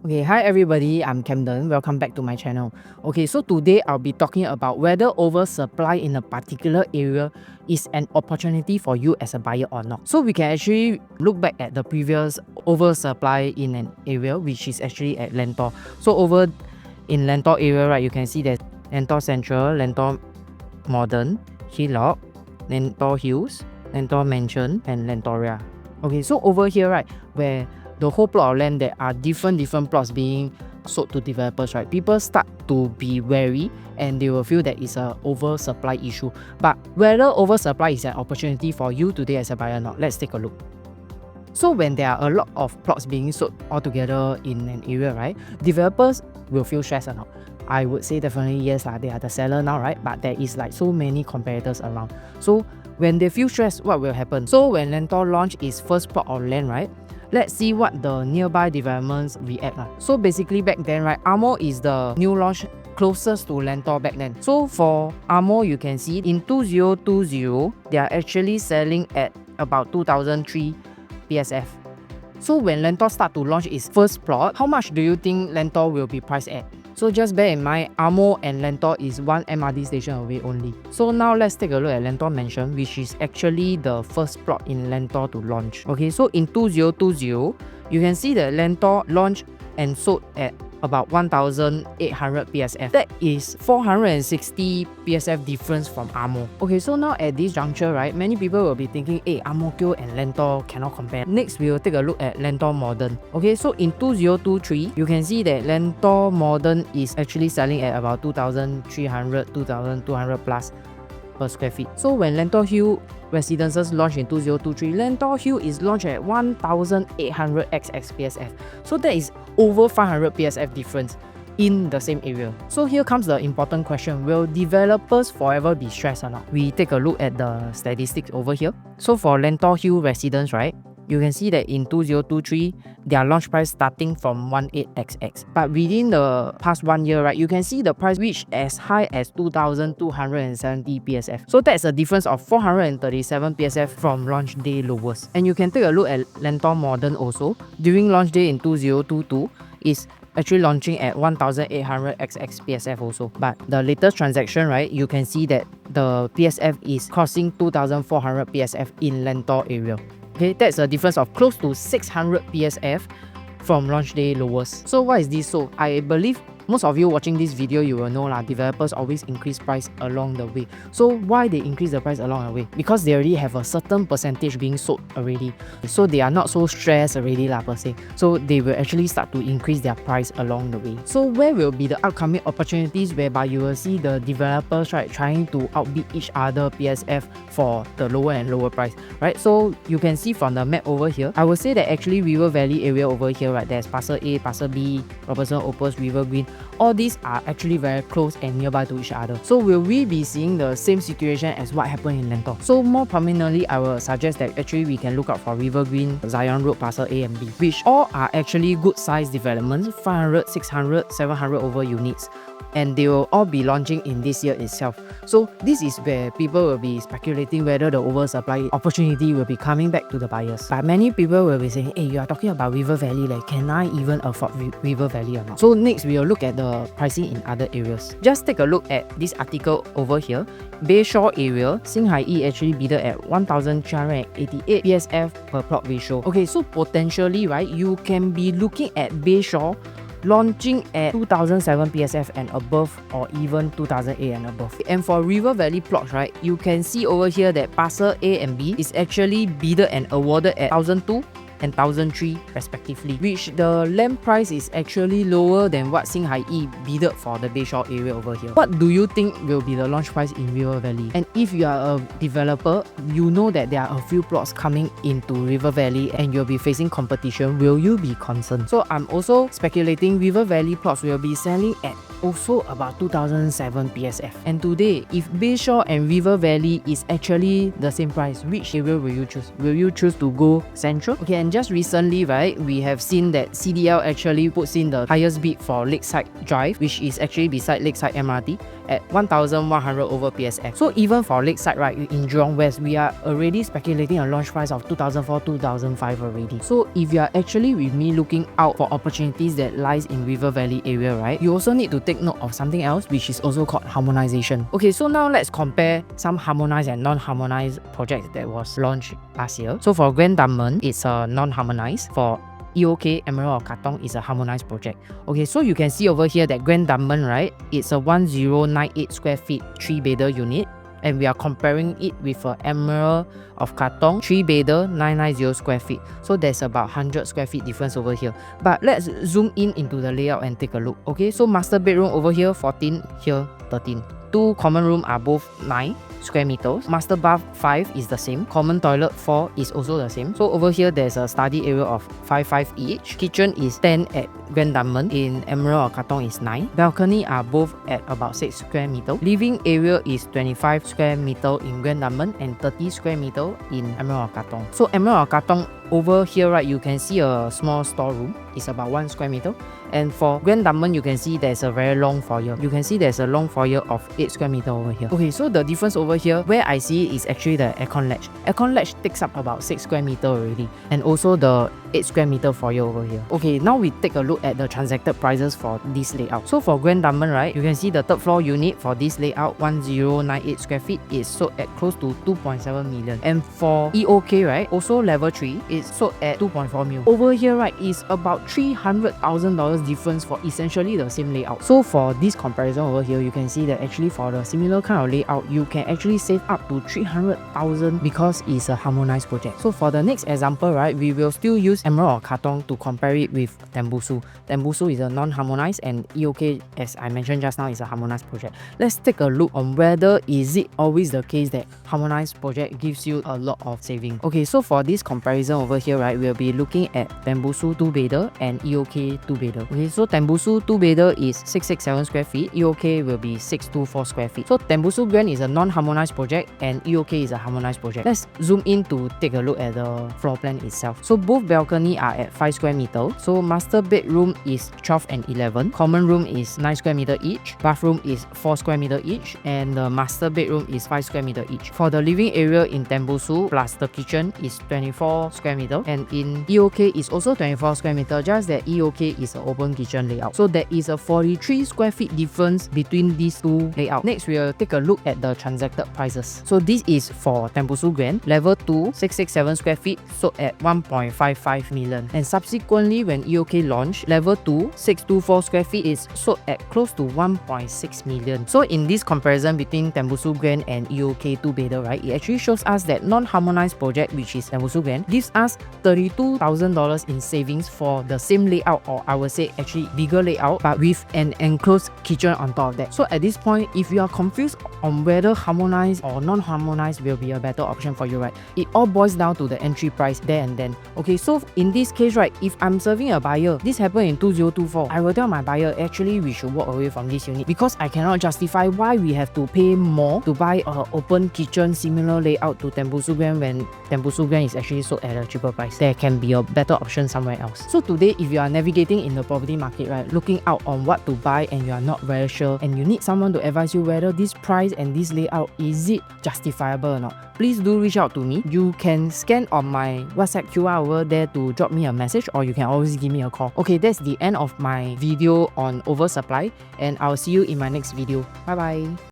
Okay, hi everybody, I'm Camden. Welcome back to my channel. Okay, so today I'll be talking about whether oversupply in a particular area is an opportunity for you as a buyer or not. So we can actually look back at the previous oversupply in an area, which is actually at Lentor. So over in Lentor area, right, you can see that Lentor Central, Lentor Modern, Hillock, Lentor Hills, Lentor Mansion, and Lentoria. Okay, so over here, right, where the whole plot of land, there are different plots being sold to developers, right? People start to be wary and they will feel that it's an oversupply issue. But whether oversupply is an opportunity for you today as a buyer or not, let's take a look. So when there are a lot of plots being sold all together in an area, right, developers will feel stressed or not? I would say definitely yes, they are the seller now, right? But there is like so many competitors around. So when they feel stressed, what will happen? So when Lentor launch its first plot of land, right, let's see what the nearby developments react. So basically back then, right, Amo is the new launch closest to Lentor back then. So for Amo, you can see in 2020, they are actually selling at about 2003 PSF. So when Lentor start to launch its first plot, how much do you think Lentor will be priced at? So just bear in mind, Amo and Lentor is one MRT station away only. So now let's take a look at Lentor Mansion, which is actually the first plot in Lentor to launch. Okay, so in 2020, you can see that Lentor launched and sold at about 1,800 PSF. That is 460 PSF difference from Amo. Okay, so now at this juncture, right, many people will be thinking, hey, Amokyo and Lentor cannot compare. Next, we will take a look at Lentor Modern. Okay, so in 2023, you can see that Lentor Modern is actually selling at about 2,300, 2,200 plus per square feet. So when Lentor Hill Residences launched in 2023, Lentor Hill is launched at 1,800 XX PSF. So that is over 500 PSF difference in the same area. So here comes the important question, will developers forever be stressed or not? We take a look at the statistics over here. So for Lentor Hill Residence, right, you can see that in 2023, their launch price starting from 18XX. But within the past 1 year, right, you can see the price reached as high as 2,270 PSF. So that's a difference of 437 PSF from launch day lowest. And you can take a look at Lentor Modern also. During launch day in 2022, is actually launching at 1,800 XX PSF also. But the latest transaction, right, you can see that the PSF is crossing 2,400 PSF in Lentor area. Okay, that's a difference of close to 600 PSF from launch day lowest. So why is this so? I believe most of you watching this video, you will know developers always increase price along the way. So why they increase the price along the way? Because they already have a certain percentage being sold already. So they are not so stressed already per se. So they will actually start to increase their price along the way. So where will be the upcoming opportunities whereby you will see the developers, right, trying to outbid each other PSF for the lower and lower price, right? So you can see from the map over here, I would say that actually River Valley area over here, right, there's Parcel A, Parcel B, Robertson Opus, River Green. All these are actually very close and nearby to each other. So will we be seeing the same situation as what happened in Lentor? So more prominently, I will suggest that actually we can look out for River Green, Zion Road, Parcel A and B, which all are actually good size developments, 500, 600, 700 over units. And they will all be launching in this year itself. So this is where people will be speculating whether the oversupply opportunity will be coming back to the buyers. But many people will be saying, hey, you are talking about River Valley, can I even afford River Valley or not? So next we will look at the pricing in other areas. Just take a look at this article over here. Bayshore area, Xinghai E actually bidded at 1,388 PSF per plot ratio. Okay, so potentially, right, you can be looking at Bayshore launching at 2007 PSF and above, or even 2008 and above. And for River Valley plots, right, you can see over here that Parcel A and B is actually bidded and awarded at 1,002 and 1,003 respectively, which the land price is actually lower than what Xinghai E bidded for the Bayshore area over here. What do you think will be the launch price in River Valley? And if you are a developer, you know that there are a few plots coming into River Valley and you'll be facing competition, will you be concerned? So I'm also speculating River Valley plots will be selling at also about 2007 PSF. And today, if Bayshore and River Valley is actually the same price, which area will you choose? Will you choose to go central? Okay, and just recently, right, we have seen that CDL actually puts in the highest bid for Lakeside Drive, which is actually beside Lakeside MRT at 1,100 over PSF. So even for Lakeside, right, in Jurong West, we are already speculating a launch price of 2004, 2005 already. So if you are actually with me looking out for opportunities that lies in River Valley area, right, you also need to take note of something else, which is also called harmonization. Okay, so now let's compare some harmonized and non-harmonized projects that was launched last year. So for Grand Diamond, it's a non-harmonized. For EOK Emerald of Katong is a harmonized project. Okay, so you can see over here that Grand Diamond, right, it's a 1098 square feet 3-bedder unit, and we are comparing it with a Emerald of Katong 3-bedder 990 square feet. So there's about 100 square feet difference over here. But let's zoom in into the layout and take a look. Okay, so master bedroom over here 14, here 13. Two common room are both 9 square meters. Master bath 5 is the same. Common toilet 4 is also the same. So over here there's a study area of 5 each. Kitchen is 10 at Grand Diamond. In Emerald or Katong is 9. Balcony are both at about 6 square meters. Living area is 25 square meters in Grand Diamond and 30 square meters in Emerald or Katong. So Emerald or Katong, over here, right, you can see a small storeroom. It's about 1 square meter. And for Grand Diamond, you can see there's a very long foyer. You can see there's a long foyer of 8 square meter over here. Okay, so the difference over here, where I see it is actually the aircon ledge. Aircon ledge takes up about 6 square meter already. And also the 8 square meter foyer over here. Okay, now we take a look at the transacted prices for this layout. So for Grand Diamond, right, you can see the third floor unit for this layout, 1098 square feet, is sold at close to 2.7 million. And for EOK, right, also level 3, it's sold at 2.4 mil. Over here, right, is about $300,000 difference for essentially the same layout. So for this comparison over here, you can see that actually for the similar kind of layout, you can actually save up to 300,000 because it's a harmonized project. So for the next example, right, we will still use Emerald or Katong to compare it with Tembusu. Tembusu is a non-harmonized and EOK, as I mentioned just now, is a harmonized project. Let's take a look on whether is it always the case that harmonized project gives you a lot of saving. Okay, so for this comparison over here, right, we'll be looking at Tembusu 2-bedder and EOK 2-bedder. Okay, so Tembusu 2-bedder is 667 square feet, EOK will be 624 square feet. So Tembusu Grand is a non-harmonized project and EOK is a harmonized project. Let's zoom in to take a look at the floor plan itself. So both balcony are at 5 square meter. So master bedroom is 12 and 11. Common room is 9 square meter each. Bathroom is 4 square meter each. And the master bedroom is 5 square meter each. For the living area in Tembusu plus the kitchen is 24 square meter. And in EOK is also 24 square meter, just that EOK is an open kitchen layout. So there is a 43 square feet difference between these two layouts. Next, we'll take a look at the transacted prices. So this is for Tembusu Grand. Level 2, 667 square feet, sold at 1.55 million. And subsequently, when EOK launched, level 2, 624 square feet is sold at close to 1.6 million. So in this comparison between Tembusu Grand and EOK 2-bedder, right, it actually shows us that non-harmonized project, which is Tembusu Grand, gives us $32,000 in savings for the same layout, or I would say actually bigger layout, but with an enclosed kitchen on top of that. So at this point, if you are confused on whether harmonized or non-harmonized will be a better option for you, right, it all boils down to the entry price there and then. Okay, so in this case, right, if I'm serving a buyer, this happened in 2024, I will tell my buyer, actually we should walk away from this unit because I cannot justify why we have to pay more to buy a open kitchen similar layout to Tembusu Grand when Tembusu Grand is actually sold at a cheaper price. There can be a better option somewhere else. So today, if you are navigating in the property market, right, looking out on what to buy and you are not very sure and you need someone to advise you whether this price and this layout is it justifiable or not, please do reach out to me. You can scan on my WhatsApp QR over there to drop me a message, or you can always give me a call. Okay, that's the end of my video on oversupply, and I'll see you in my next video. Bye bye.